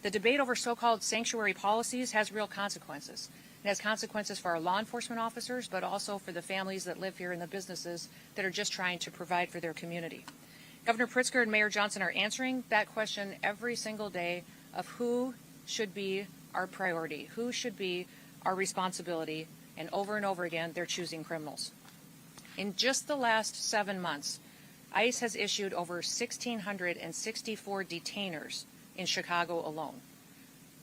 The debate over so-called sanctuary policies has real consequences. It has consequences for our law enforcement officers, but also for the families that live here and the businesses that are just trying to provide for their community. Governor Pritzker and Mayor Johnson are answering that question every single day of who should be our priority, who should be our responsibility, and over again, they're choosing criminals. In just the last 7 months, ICE has issued over 1,664 detainers in Chicago alone.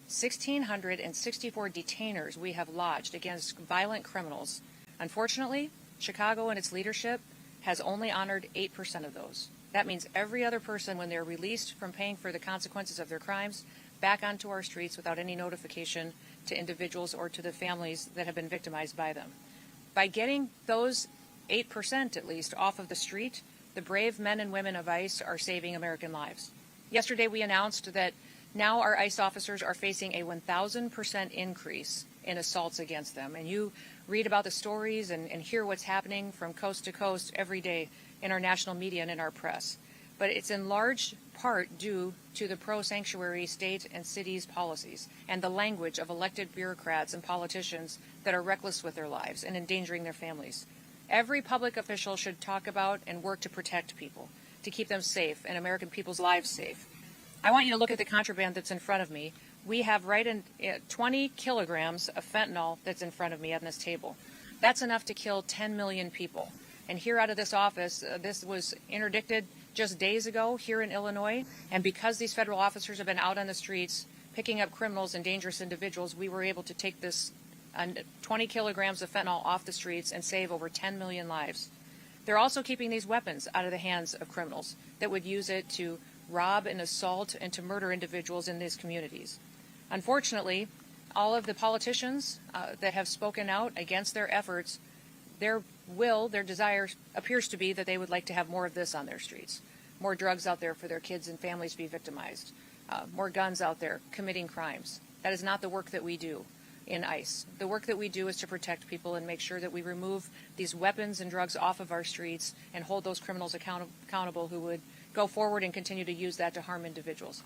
1,664 detainers we have lodged against violent criminals. Unfortunately, Chicago and its leadership has only honored 8% of those. That means every other person, when they're released from paying for the consequences of their crimes, back onto our streets without any notification to individuals or to the families that have been victimized by them. By getting those 8% at least off of the street, the brave men and women of ICE are saving American lives. Yesterday we announced that now our ICE officers are facing a 1,000% increase in assaults against them. And you read about the stories and hear what's happening from coast to coast every day in our national media and in our press. But it's in large part due to the pro-sanctuary state and cities policies and the language of elected bureaucrats and politicians that are reckless with their lives and endangering their families. Every public official should talk about and work to protect people, to keep them safe and American people's lives safe. I want you to look at the contraband that's in front of me. We have 20 kilograms of fentanyl that's in front of me on this table. That's enough to kill 10 million people. And here out of this office, this was interdicted just days ago here in Illinois. And because these federal officers have been out on the streets picking up criminals and dangerous individuals, we were able to take this 20 kilograms of fentanyl off the streets and save over 10 million lives. They're also keeping these weapons out of the hands of criminals that would use it to rob and assault and to murder individuals in these communities. Unfortunately, all of the politicians that have spoken out against their efforts, their desire appears to be that they would like to have more of this on their streets, more drugs out there for their kids and families to be victimized, more guns out there committing crimes. That is not the work that we do in ICE. The work that we do is to protect people and make sure that we remove these weapons and drugs off of our streets and hold those criminals accountable who would go forward and continue to use that to harm individuals.